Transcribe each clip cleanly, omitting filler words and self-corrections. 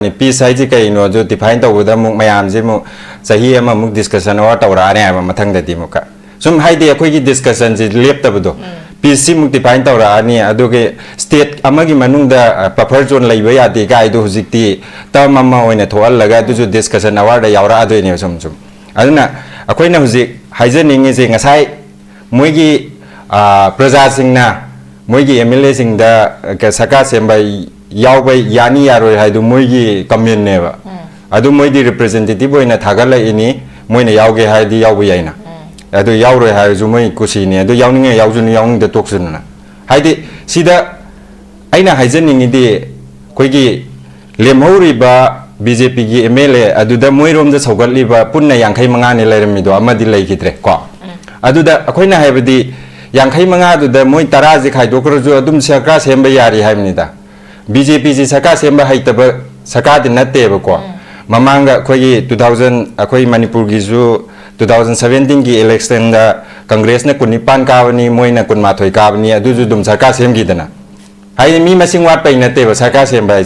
Peace I take no define with the Mayamzimu, Sahiam discussion or Taurani, Matang the Timoka. Some high a quick discussions is left abdo. Peace Simuk define Taurani, Adoge state Amagi Manunda, Paperjon Labia, the guy do Zikti, Tamama in a toal Lagatu discussion award Yaura Adwin some. Aduna, a queen of Zik, Heisening is in a side, Muigi Prezasing na, Muigi emulating the Kasakasim by Yaway Yani Yaro had do Muigi commune never. I do Muigi representative in a Tagala ini, Muna Yauge had the Yawayana. I do Yaure has Umui Kusini, do young Yauzun young the Toxina. I did see that Aina Heisening in the Quigi Lemhori ba BJP MLA, I do the Muirum the Sogaliba, Puna Yankai Mangani Lermido, Amadi Lake Trequa. I do the Aquina have the Yankai Manga, the Mui Tarazik, I do Adum Sakas Hembayari Hamnida. BJP Saka Semba Haitaba Saka did not table. Mamanga Koyi 2000 Akoi Manipur Gizu 2017 election Congress na Kunipan Kavani, Moina Kunmatoi Kavani, Aduzum Saka Sem Gidana. I mean, missing what paying a table Saka Semba.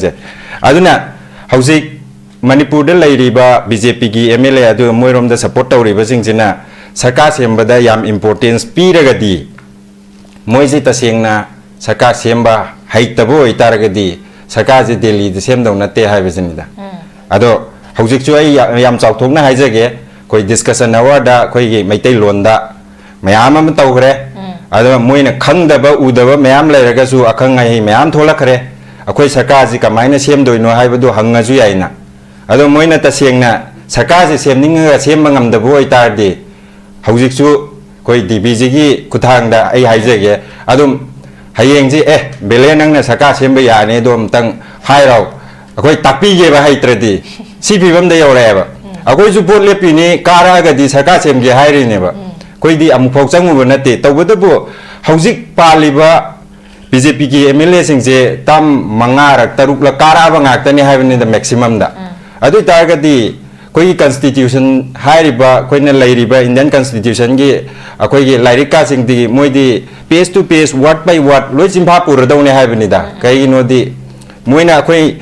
Aduna, Hausi Manipur the lady ba BJP MLA adu Moirum the supporter reversing Jina Saka Semba da Yam importance Piragadi Moisita Singna Saka Semba Haitabo Itaragadi Sakazi Delhi the same down at the Havizinida. Ado Hausic Yam Sautuna Haizage, Koi discussion awada, Koi Mate Londa, Mayam Togre, Ado Moina Kandaba Udava, Mayam Leragazu, Akanga, Mayam Tolakre, Akoi Sakazi, minus him do no Hivado Hangazuyaina. Ado Moina Tasina, Sakazi sending a same mangam the boy tardi. Hausic Koi DBG Kutanga, A Haizage, Adum. Hayengji Bele nang na Saka Semba Yani dom tang Hairo. Akoi tapi je ba haitradi. CPM de yoreba. Akoi support lepini Kara ga di Saka Semge hairi neba. Koi di amupok changu banate. Tawadabu Hausik Paliba BJP ki MLA singje tam mangarak taruk la Kara bangak tani haivani the maximum da. Adu targati Koi constitution hairiba koi na lairiba Indian constitution gi akoi gi lairika sing di moi di pace to pace word by word loi chimpa pura daune haibnida kai no di moina akoi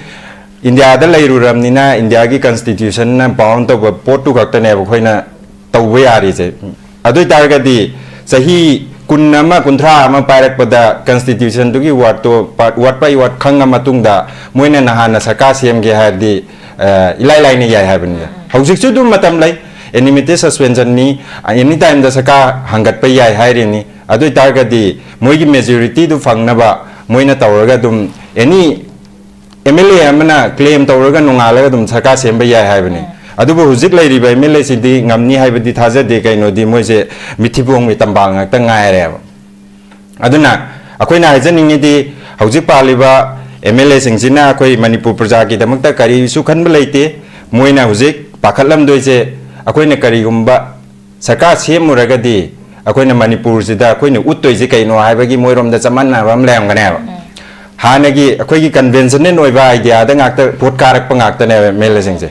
India da lairuram nina India gi constitution na bound to port to gakta ne khoi na tawwe ari je adoi targati sahi kunnama kunthra ama pairak pada constitution tu gi word to word by word khanga matungda moina nahana Saka Sem ge hadi ilai ni yai haibnida Hausic chu dum matam lai enimity suspension ni anytime the Saka hangat pa yai hairi ni adoi targati moigi majority du fangnaba moina tawraga dum any MLA amana claim tawraga nungalaga dum Saka Semba yai haibani adubu huzik lai riba MLA sidi ngamni haibadi thaja de kaino di moise mithibong mi tambang ngak ta ngaire aduna akoina haijaningi di hauzik paliba MLA singsina akoi Manipur praja ki damakta kari su khanba leite moina huzik pakhalam doise akoina kari gumba Saka semuraga di akoina Manipur sida akoina uttoi je kaino haibagi moirom da chamanna ram lem ganeba hanagi akoi convention ne noiba idea da ngakta vote karak pangakta ne MLA singse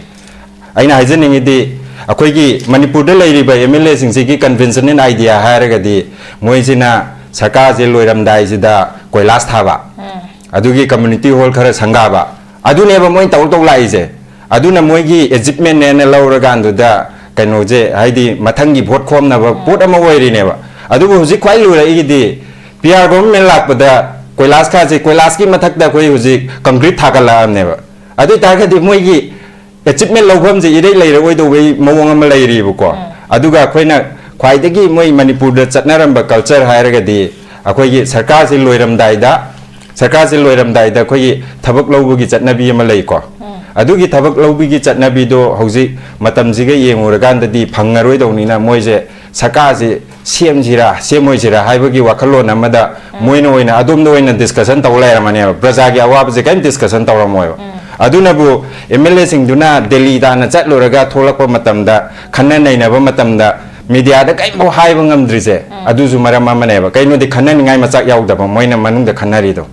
aina haijaningi di akoi gi Manipur da lairiba MLA singse gi convention ne idea hairaga di moisina Saka je loiram dai sida koilas thaba adugi community hall khara sangaba adune ba moi taw taw lai je aduna moi gi achievement ne lauraga anduda kaino je haidi mathangi vote khom na ba vote ama oiri ne ba adubu huji khwai lura igidi PR government lakpada koilas ka je koilas ki mathak da koi huji concrete thakala ne ba adu targati moi gi achievement lawham je idai lai roi do wei mawang ama lai ri bu ko aduga khoina khwai dagi moi Manipur da chatnaram ba culture hairaga di akoi gi sarkar se loiram dai da Saka se loiram dai da khoi thabak lawbugi chatnabi ama lei ko adugi thabak lawbugi chatnabi do hauji matam jiga yenguragan da di phangaroi dawni na moije Saka se semjira semoijira haibagi wakhalo na mada moina oina adum do oina discussion tawlai ramane praja gi awab je kan discussion tawramoy aduna bu MLA sing duna Delhi da na chatloraga tholakpa matam da khanna naina ba matam da media da kai mo haiba ngamdri je adu ju maram amane ba kaino de khanna ningai machak yaudaba moina manung da khannari do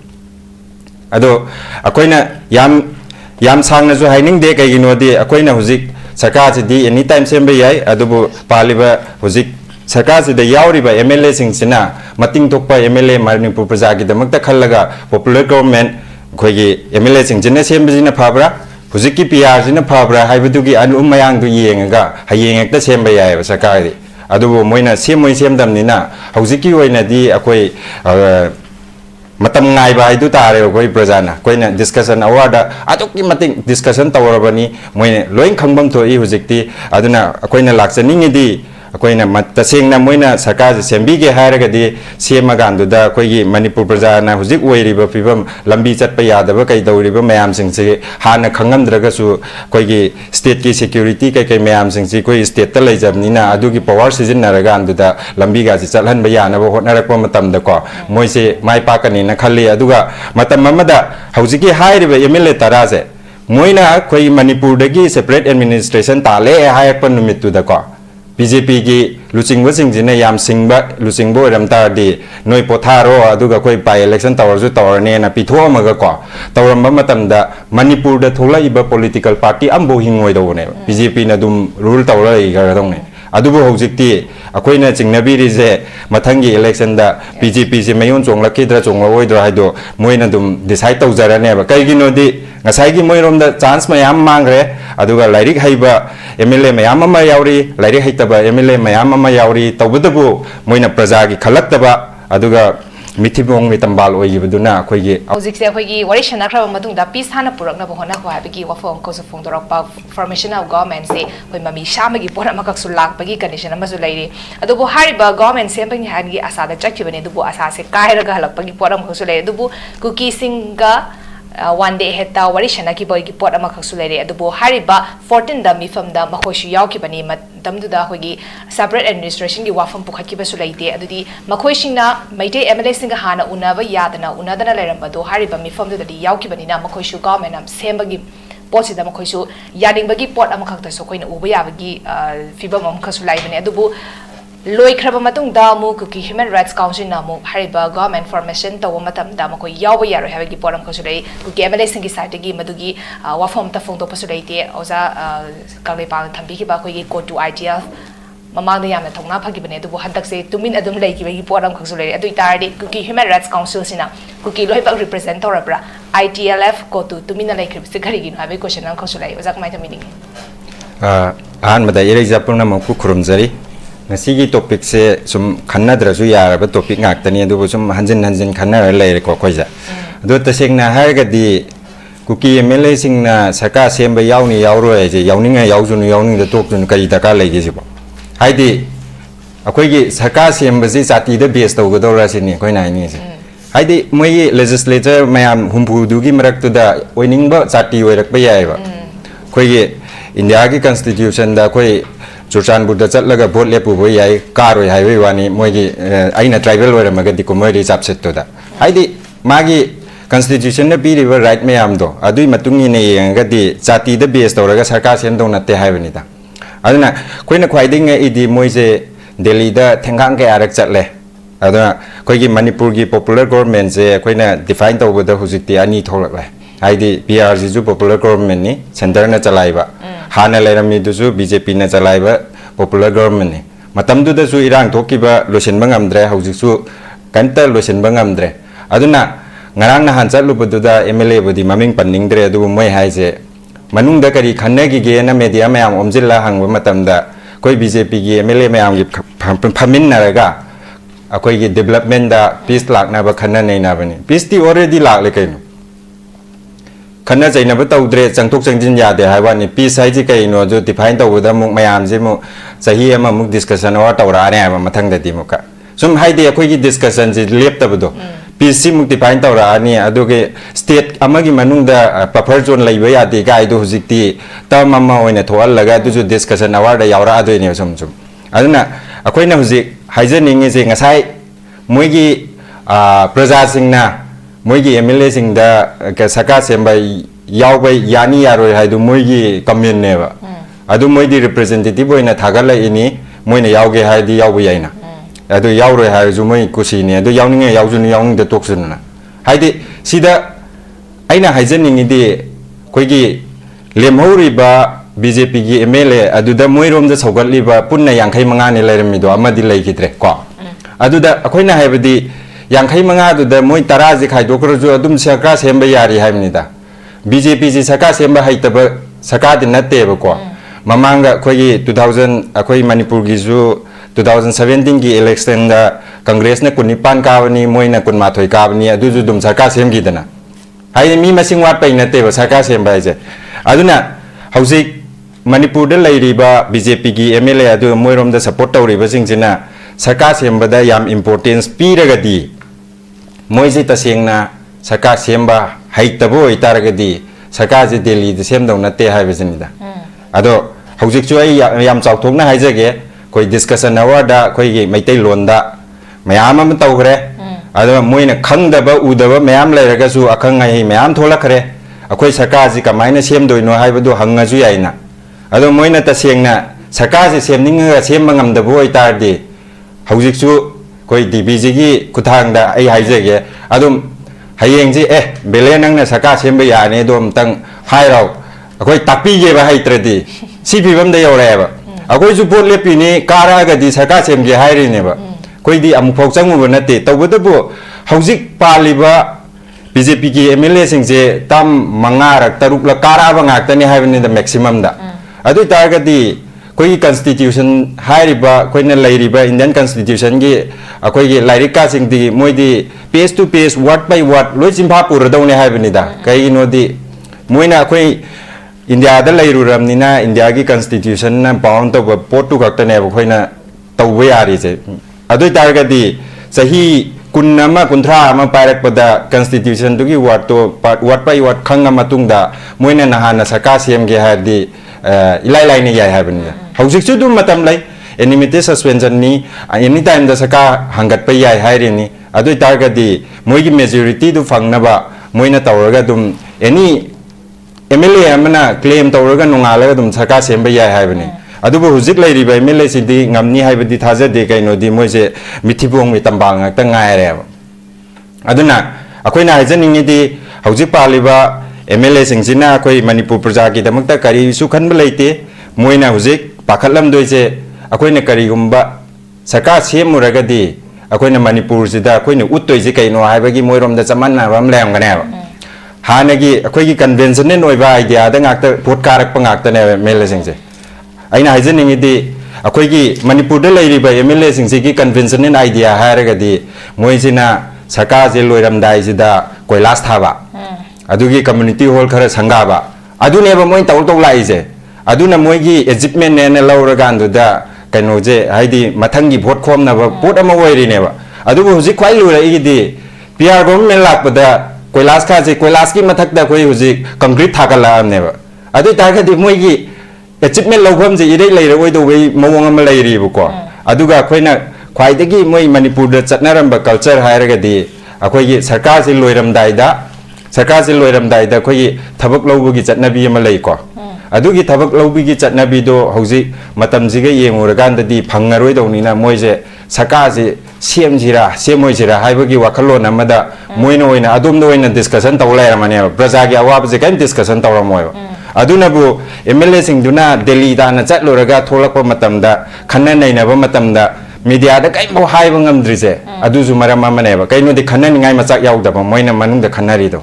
ado akoina yam sangna ju haining de kai gino de akoina huzik Saka ji di anytime semba yai adubu paliba huzik Saka ji da yauri ba MLA sing sina mating tokpa MLA Manipur praja gi damakta khallaga popular government khoi gi MLA sing jina semba jina phabra हुजिक की PR सिना फब्रा हाइबदुगी अनु मयांग दु येंगा हयेंग एकता same बयाय सरकार अदुबो Moina same दमनिना हुजिक की ओइनादी अखोई मतम नाइबा हाइदु तारे अखोई प्रजाना कोइना डिस्कशन अवार्ड अदुकी मतिंग डिस्कशन तवरबनी मोइने लोइन खंगबम थोई हुजिकती अदुना अखोइना लाक्सनिंगिदी अखोइना तसेंगना मोइना सरकार सेंबीगे हारगदी सेमगांदुदा अखोइगी मणिपुर प्रजाना हुजिक ओइरिबा फिबम लंबी चटपा यादबा कै दौरिबा मयाम सिंगसे हाना खंगमद्रगसु अखोइगी स्टेट की सिक्योरिटी कै मयाम सिंगसे कोइ स्टेट ता लैजबनिना अदुगी पावर सिजनरगांदुदा लंबी गासी चलहनबा यानबा होटनरकपा मतमदको मोइसे माइ पाकनिना खल्ली अदुगा मतम अमदा हुजिकी हाइरिबा एमएलए तरासे मोइना अखोइ मणिपुरदगी सेपरेट एडमिनिस्ट्रेशन ताले हायकपा नुमितुदको बीजेपी की लुचिंग सिंह याम सिंह लुचिंग रमतादी नोई पोथारो अदुगा कोई बाय इलेक्शन तवरजु तवरने पीथोमगको तवरम मणिपुर थोलइब पॉलिटिकल पार्टी अम्बो हिंगोइदोने बीजेपी न दुम रूल तवरइगरदोने अदुबो हौजिकती अखोइना चिंगनबीरिजे मथंगी इलेक्शन दा बीजेपी से मयोन चोंगलकिद्रा चोंगलओइद्रा हाइदो मोइना दुम डिसाइड तौजरनेबा कैगिनोदी ngसाइगी मोइरोम दा चांस मयाम मांगरे अदुगा लाइरिक हाइबा एमएलए मयाम अमा यावरी लाइरिक हाइतबा एमएलए मयाम अमा यावरी तौबदबु मोइना प्रजागी खलक्तबा अदुगा मिथिबोंग मितंबाल ओइगिबदुना अखोइगी हौजिकसे अखोइगी वरि सनाख्रबा मतुंगदा पीस हाना पुरकनबा होनाखो हाबिगी वफोंग कोसु फोंदोरकपा फॉर्मेशन ऑफ गवर्नमेंट से होय ममी शामगी पोर अमकसु लाकपगी कंडीशन अमसु लैरि अदुबो हारिबा गवर्नमेंट सेम्पंग हानगी आसादा चखिबने दुबो आसा से कायरगा हलकपगी पोर अमकसु लैरि दुबो कुकी सिंगा one day heta wari shana ki boy ki pot ama khaksu lere adubo hariba 14 da mifam da makhoshi yaw ki bani matam du da hogi separate administration ki wafam pukhat ki basu laite adudi makhoi singna maite MLA singa hana unaba yadana unadana leramba do hariba mifam du da yaw ki bani na makhoi shu government am sembagi pot da makhoi shu yading bagi pot ama khakta so koina uba yabagi fibam am khasu lai bani adubo loi khraba matung da mu kuki human rights council na mu hariba government formation to matam da mako yaw yaro have gi poram ko sulai kuki MLA singi site gi madugi wafom ta phone to pasulai te oza kale pa thambi ki ba ko gi ko to ITF mamang da yamna thongna phagi bane du hadak se tumin adum lai ki gi poram ko sulai adu itardi kuki human rights council sina kuki loi pa represent to rabra ITLF ko to tumin lai khri se gari gi na be question ko sulai oza mai ta meaning an mada example na mo ku khurumjari ngasi topic se sum khannadra su yaraba topic ngaktani adu sum hanjin khanna lai ko khoja adu tasengna hargadi kuki MLA singna saka semba yauni yauro je yauninga yaujunu yauning da tokjun kai daka legi sibo haidi akoi gi saka semba ji jati da base tawgadora sini koi na ni se haidi moi legislature mayam humpu du gi marak tu da oiningba jati oirak ba yai ba koi gi india gi constitution da koi Churachandpur चलगा vote लेपुब याई कार highway वानी मोगी अना tribal होरमगदी कुमरी चापसेटोदा हाइदी मागी constitution ने पीरिबा right मयामदो अदुई मतुंगी ने येंगदी जातिदा बेस तौरगा सरकार सेंदो नते हाइबनिदा अदुना कोइना ख्वाइदिंग इदी मोइसे दिल्ली दा थेंगांग के आरक चले अदुना कोइगी मणिपुर की पॉपुलर गवर्नमेंट से कोइना डिफाइन तौबदा हुजिकती अनि थोलकले हाइदी पीआरजी जु पॉपुलर गवर्नमेंट नि सेंटर ने चलाइबा हाना लेरमी दुसु बीजेपी ने चलाइबा पॉपुलर गवर्नमेंट ने मतम दुदसु इरांग थोकिबा लोसेनबा ngamdre हौजिकसु कंता लोसेनबा ngamdre अदुना ngarang na han chalubduda MLA budi maming panningdre adu moi haise manungda kari khannagi ge na media mayam omjilla hangba matamda koi BJP gi MLA mayam gi phamin naraga akoi gi development da peace lak na ba khanna nei na bani peace ti already lak le kaino Khanna चाहिए तौद्रे चंथोक चंजिन यादे हाइवानी piece हाइजी कईनो जो define तौबदा मुक मयाम जे मु सही अमा मुक discussion वा तौराने हाइबा मथंगददी मुका सुम हाइदे अखोइगी डिस्कशन जे लेप्तबदो पीस सि मुक डिफाइन तौरानी अदुगे स्टेट अमागी मनुंगदा बफर जोन लैबा यादे गाइदो हुजिकती तम अमा ओइना थोअलगा दुजु डिस्कशन अवार्ड यावरा अदोइने सुम सुम अदुना अखोइना हुजिक हाइजनिंगे जे ngसाइ मोइगी प्रजा सिंगना मोइगी MLA सिंगदा सका सेंबा यावबा यानी यारो हाइदु मोइगी कम्युन नेबा अदु मोइदी रिप्रेजेंटेटिव ओइना थागला इनी मोइना यावगे हाइदि यावबा याइना अदु यावरो हाइजु मोइ कुसिने अदु यावनिंगे यावजुनु यावनिंग द टोक्सुना हाइदि सिदा आइना हाइजनिंगिदि कोइगी लेमहौरिबा BJP gi MLA aduda moirom da sogaliba punna yankhai manga ne lairamido amadi laikidre ko aduda akoina haibadi yankhai manga aduda moi taraji khai dokroju adum sarkar semba yari haibnida BJP ji saka semba haitaba saka din natte ba ko mamanga khoi 2000 akhoi Manipur gi ju 2017 gi election da Congress na kunipan ka bani moina kunma thoi ka bani adu ju dum saka sem gi dana hai mi masing wat pai natte ba saka sem ba je aduna haujik Manipur da lairiba BJP gi MLA adu moirom da support tawriba singchina saka sem ba da yam importance pi raga di moiji ta sengna saka semba haitabo itaraga di saka ji Delhi da sem dong natte hai bisinida ado haujik chu ai yam chau thok na haijage koi discussion hour da koi gi maitai lon da mayam am tawgre ado moina khangdaba udaba mayam lairaga su akhang ngai mayam tholakre akoi saka ji kamaina sem doino haibadu hanga ju yaina ado moina ta sengna saka ji semninga sem mangam da boi tardi haujik chu koi DBG gi kuthang da ai haijage adum hayeng ji bele nang na saka semba ya ne dom tang hairau akoi takpi ge ba haitradi si bibam da yore ba akoi ju bot lepi ni kara ga di saka sem ge hairi ne ba koi di amu phok chang mu na te tawbada bu haujik paliba BJP gi MLA sing je tam manga rak taruk la kara ba ngak tani haibani da maximum da adu tar ga di koi constitution hairiba koi na lairiba Indian constitution gi akoi gi lairika sing di moi di page to page word by word loi chimpha pur dawne haibani da kai no di moina akoi India da lairu ramnina India gi constitution na bound to pot to gakta ne ba khoina tawwe yari je adoi tar ga di sahi kunnama kunthra ama pairak pada constitution tu gi word to word by word khanga matung da moina nahana saka sem ge ha di ilai lai ni yai haibani haujik chu dum matam lai enmity suspension ni anytime da saka hangat pa yai hairi ni adoi targa di moigi majority du phangna ba moina tawraga dum any MLA amana claim tawraga nungala dum saka semba yai haibani adubu hujik lai riba MLA sidi ngamni haibadi thaja de kaino di moise mithibong mi tambang ngak ta ngai re aduna akoina hajaningi di haujik paliba MLA singchina akoi Manipur praja ki damakta kari su khanba leite moina hujik pakhatlam doise akoina kari gumba saka semuraga di akoina Manipur sida akoina uttoi je kaino haibagi moirom da chamanna ram lem gane ba hanagi akoi ki convention ne noiba idea da ngakta vote karak pangakta ne MLA singche aina hajaningi di akoi ki Manipur da lairiba MLA singche ki convention ne idea haraga di moisina saka je loiram dai sida koilas thaba adugi community hall khara sangaba adune ba moi taw taw lai je aduna moi gi achievement ne ne lauraga andu da kaino je haidi mathangi vote khom na ba vote ama wai ri ne ba adu huji khwai lu ra igi di PR government lak pa da koilas kha je koilas ki mathak da koi huji concrete thakala am ne ba adu ta ga di moi gi achievement lawham je irei lai ra oi do wei mawong ama lai ri bu ko aduga khoina khwai da gi moi Manipur da chatnaram ba culture hairaga di akoi gi sarkar se loiram dai da sarkar se loiram dai da khoi thabak lawbugi chatnabi ama lei ko adugi thabak lawbugi chatnabi do hauji matam jiga yenguragan da di phangaroi dawni na moije sarkar se sem jira semoi jira haibagi wakhalon amada moina oina adum do oina discussion tawlai ramane praja gi awab je kan discussion tawramoy aduna bu MLA sing duna Delhi da na chatloraga tholakpa matam da khanna naina ba matam da media da kai mo hai bangam drise adu ju maram amane ba kaino de khanna ningai machak yaw da ba moina manung da khanari do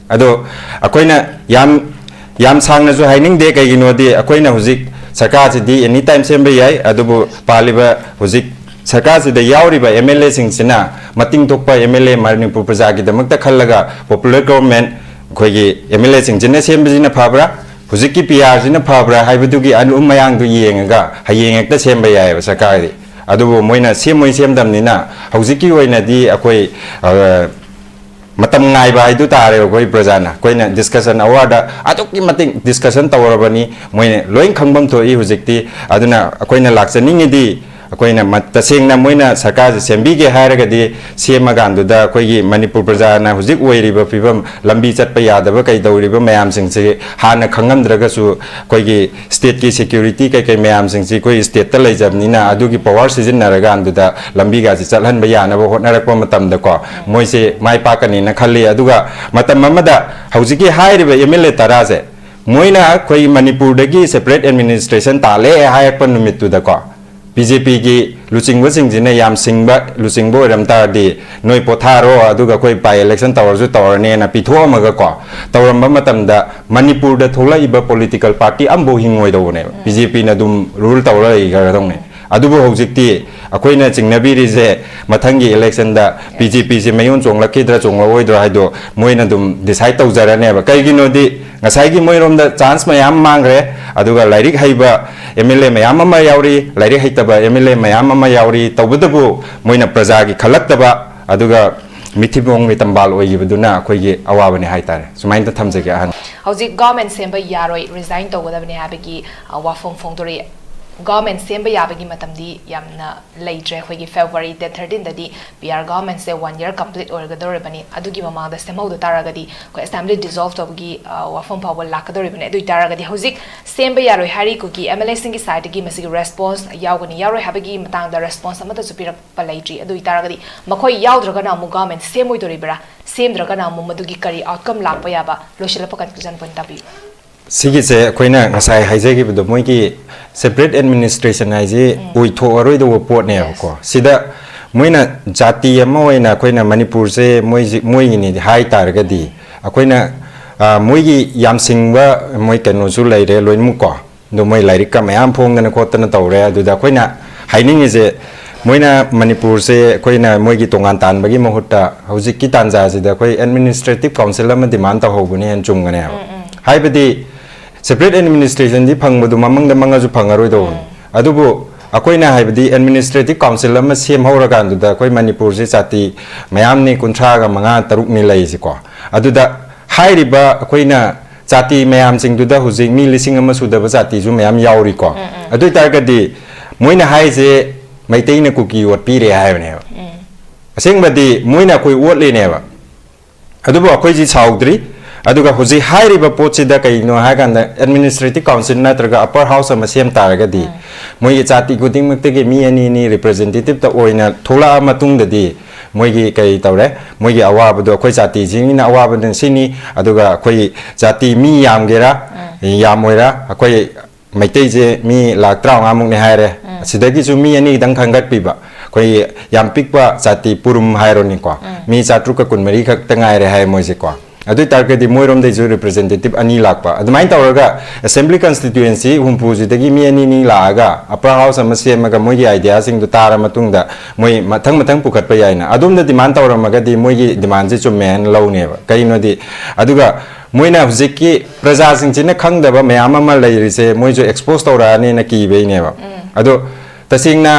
ado akoina yam sangna ju haining de kai gino de akoina hujik sarkar ji di anytime semba yai adubu paliba hujik sarkar ji da yauri ba MLA sing sina mating tokpa MLA Manipur praja gi damakta khallaga popular government khoi gi MLA sing jina semba jina phabra hujik ki PR jina phabra haibudu gi anu mayang du yengaga hayeng ekta semba yai ba sarkar di adubu moina semoi semdam ni na hujik ki oina di akoi matam ngai ba idu tare koi prajana koina discussion award atukki mating discussion tawrabani moine loin khangbam thoi hujikti aduna koina lakchaningi di koina tasengna moina sarkar sembi ge hairaga di semagandu da koigi Manipur prajana hujik oiriba pibam lambi chatpa yadaba kai dawriba mayam singse hana khangamdraga su koigi state ki security kai kai mayam singse koi state ta leijabnina adugi power season naraga andu da lambi ga chalhan ba yana ba hotnarakpa matam da ko moise mai pakani na khalli aduga matam amada hujiki hairiba MLA taraje moina koi Manipur dagi separate administration tale hayakpa numittu da ko BJP की लुचिंग सिंह जिने याम सिंह लुचिंग रमता दी नोई पोथारो अदुगा कोई by election तवरजु तवरने ना पिथो मगा को तवरम मतमदा मणिपुर द थोला इबा पॉलिटिकल पार्टी अम्बो हिंगोय दवने BJP ना दुम रूल तवरा इगरदोंने अदुबो हौजिक्ति अखोइना चिंगनबीरिजे मथंगी इलेक्शन दा BJP से मयोन चोंगलकिद्रा चोंगलओइद्रा हाइदो मोइना दुम डिसाइड तौजरानेबा कैगिनोदि ngसाइगी मोइरोम दा चांस मयाम मांगरे अदुगा लाइरिक हाइबा MLA मयाम अमा यावरी लाइरिक हाइतबा MLA मयाम अमा यावरी तौबदबु मोइना प्रजागी खलक्तबा अदुगा मिथिबोंग मितंबाल ओइगिबदुना अखोइगी अवाबने हाइतारे सुमाइन ता थमजगे अहन हौजिक गवर्नमेंट सेम्बा यारोय रिजाइन तौगदबने हाबगी वाफोंग फोंगदोरी गवर्नमेंट सेम्बा याबगी मतमदी यामना लेट्रे खोगी फेब्रुअरी 13 ददी PR गवर्नमेंट से 1 year कंप्लीट ओरगदोरबनी अदुगी ममादा सेमौद तारगदी को असेंबली डिसॉल्व तौबगी वाफम पावर लाकदोरबनी अदुई तारगदी हौजिक सेम्बा यारोय हारी कुकी MLA सिंगी साइडगी मसिगी रेस्पॉन्स यावगनी यारोय हाबगी मतंगदा रेस्पॉन्स अमता सुपिरक पलाइट्री अदुई तारगदी मखोय यावद्रगना अमु गवर्नमेंट सेमोइदोरिबरा सेमद्रगना अमु मदुगी करी आउटकम लापा याबा लोशिलप कंक्लूजन पॉइंट ताबी सिगिसे अखोइना ngसाइ हाइजेगिबदो मोइगी सेपरेट एडमिनिस्ट्रेशन हाइजे ओइथोअरोइदो पोटने को सिदा मोइना जाति अमा ओइना अखोइना मणिपुर से मोइगिनि हाइ तारगदी अखोइना मोइगी यामसिंगबा मोइ कनोसु लैरे लोइमुको दो मोइ लाइरिक का मयाम फोंगना खोतना तौरे अदुदा अखोइना हाइनिंगिजे मोइना मणिपुर से अखोइना मोइगी तोंगान तानबगी महुत्ता हौजिकि तानजाजिदा अखोइ एडमिनिस्ट्रेटिव काउंसिल अमा डिमांड तहौबने हेन चुमगने हाइबदी सेपरेट एडमिनिस्ट्रेशन दी फंगबदु ममंग मंगाजु फंगारोइदो अदुबो अखोइना हाइबदी एडमिनिस्ट्रेटिव काउंसिल अमा सेमहौरगांदुदा अखोइ मणिपुर से जाति मयामनि कुंथ्रागा मंगा तरुक नि लैजिको अदुदा हाइरिबा अखोइना जाति मयाम सिंगदुदा हुजिक मी लिसिंग अमा सुदबा जाति जु मयाम यावरिको अदुइ तारगदी मोइना हाइजे मैतैना कुकी वोट पीरे हाइबने असेंगबदी मोइना अखोइ वोट लेनेबा अदुबो अखोइजि साउद्री अदुगा हुजी हाइरिबा पोचिदा कइनो हागांदा एडमिनिस्ट्रेटिव काउंसिल नत्रगा अपर हाउस अमा सेम तारगदी मोइगी जाति गुदिंगमक्तगे मी अनि रिप्रेजेंटेटिव ता ओइना थोला मतुंगददी मोइगी कइ तौरे मोइगी अवाबदो अखोइ जाति जिंगिना अवाबदन सिनी अदुगा अखोइ जाति मी यामगेरा यामोइरा अखोइ मैतैजे मी लाख 35 मुक्ने हाइरे सिदगिसु मी अनि दंग खंगतपिबा अखोइ याम पिकपा जाति पुरुम हाइरोनिको मी जात्रुका कुनमरी खक्ता ngaire हाइ मोइजेको अदुई तारगदी मोइरोमदे जो रिप्रेजेंटेटिव अनि लाकपा अदुमाइन तौरगा असेंबली कॉन्स्टिट्यूएंसी हुमपुजिदगी मी अनि नि लागा अपर हाउस अमा सेमगा मोइगी आइडिया सिंग दु तारा मतुंगदा मोइ मथंग मथंग पुखतपा याइना अदुमदा डिमांड तौरमगदी मोइगी डिमांड जे चुमेन लौनेबा कइनोदि अदुगा मोइना हुजिकि प्रजा सिंगसिने खंगदबा मयाम अमा लैरिसे मोइजो एक्सपोज तौराने न कीबेनेबा अदो तसिंगना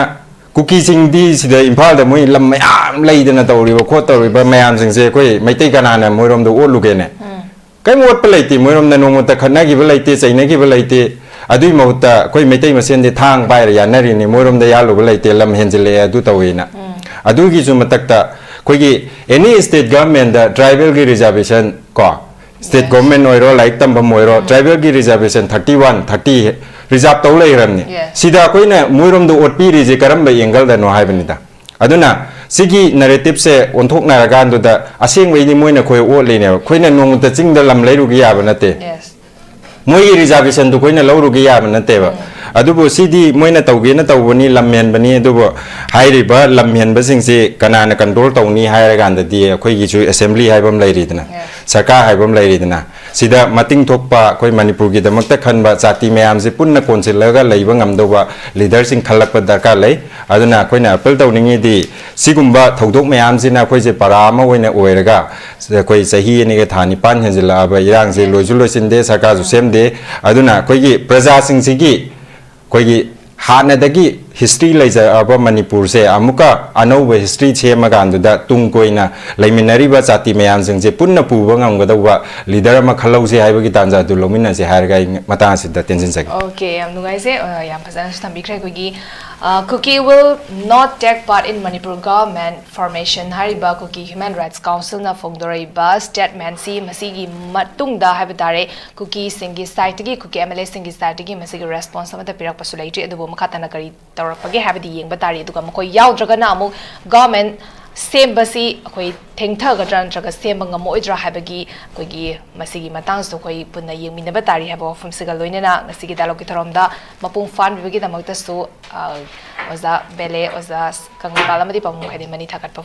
कुकी सिंगदी सिदा इम्फाल द मोइ लम मयाम लैदना तौरिबा खो तौरिबा मयाम सिंगसे कोइ मैतै कनाना मोइरोमदो ओलुगेने कै मोट पलैति मोइरोमना नोंगोता खन्नागिबा लैते चैनागिबा लैते अदुइ महुत्ता कोइ मैतै मसेनदे थांग पाइरा यानरिने मोइरोमदा यालुबा लैते लम हेंजले अदु तौइना अदुगी जु मतक्ता कोइगी एनी स्टेट गवर्नमेंट द ट्राइबल गी रिजर्वेशन को स्टेट गवर्नमेंट ओइरो लाइक तंबम ओइरो ट्राइबल गी रिजर्वेशन 31 30 रिजर्व तौ लेरमनी सिदा कोइना मोइरोमदो ओटपीरिजे करम एंगल द नो हाइबनिदा अदुना सिगी नरेटिव से ओंथोकनारगांदुदा असेंगवैनि मोइना खोय ओलेने खोइना नोंगता चिंगदा लम लैरुगी याबा नते मोइगी रिजर्वेशन दु कोइना लौरुगी याबा नतेबा अदुबो सिदी मोइना तौगेना तौबनी लमहेनबनी अदुबो हाइरिबा लमहेनबसिंगसे कनाना कंट्रोल तौनी हाइरगांददी अखोइगिसु असेंबली हाइबम लैरिदना सरकार हाइबम लैरिदना सिदा मतिंग थोकपा कोइ मणिपुर की दमकता खनबा जाति मयाम से पुन्ना कोनसिलगा लैबा ngamदोबा लीडर सिंग खलकपा दरकार लै अदुना कोइना अपील तौनिंगेदी सिगुम्बा थौदोक मयाम सिना कोइजे पारा अमा ओइना ओइरगा कोइ सही अनिगे थानि पान हेंजिलाबा इरांग से लोइजु लोइसिनदे सरकार जु सेमदे अदुना कोइगी प्रजा सिंग सिगी कोइगी हानदगी हिस्ट्री लैजब मणिपुर से अमुका अनौब हिस्ट्री सेमगांदुदा तुंग कोइना लैमिनरिबा जाति मयाम सिंगसे पुन्ना पुबा ngamगदौबा लीडर अमा खलौसे हाइबगी तांजा दु लोमिनासे हारगा मतासिदा टेंशन सके ओके याम नुगाइसे याम फजन थंबिख्रे कोइगी Kuki will not take part in Manipur government formation. Hariba Kuki Human Rights Council na Fogdoriba statement si masigi matungda habitare Kuki Singi Saitigi Kuki MLA Singi Saitigi masigi response amata pirak pasulai tri adubo makata na kari tawrapage habidi yeng batari aduga mako yaw draga na amu government ꯁꯦꯝꯕꯁꯤ ꯑꯩꯈꯣꯏ ꯊꯦꯡꯊꯒꯗ꯭ꯔꯥ ꯅꯠꯇ꯭ꯔꯒ ꯁꯦꯝꯕ ꯉꯝꯃꯣꯏꯗ꯭ꯔꯥ ꯍꯥꯏꯕꯒꯤ ꯑꯩꯈꯣꯏꯒꯤ ꯃꯁꯤꯒꯤ ꯃꯇꯥꯡꯁꯤꯗ ꯑꯩꯈꯣꯏ ꯄꯨꯟꯅ ꯌꯦꯡꯃꯤꯟꯅꯕ ꯇꯥꯔꯤ ꯍꯥꯏꯕ ꯋꯥꯐꯝꯁꯤꯒ ꯂꯣꯏꯅꯅ ꯉꯁꯤꯒꯤ ꯗꯥꯏꯂꯣꯒꯀꯤ ꯊꯧꯔꯝꯗ ꯃꯄꯨꯡ ꯐꯥꯍꯟꯕꯤꯕꯒꯤꯗꯃꯛꯇꯁꯨ ꯑꯣꯖꯥ ꯕꯦꯂꯦ, ꯑꯣꯖꯥ ꯀꯪꯂꯩꯄꯥꯜ ꯑꯃꯗꯤ ꯄꯥꯕꯨꯡ ꯈ꯭ꯋꯥꯏꯗꯒꯤ ꯃꯅꯤ ꯊꯥꯒꯠꯄ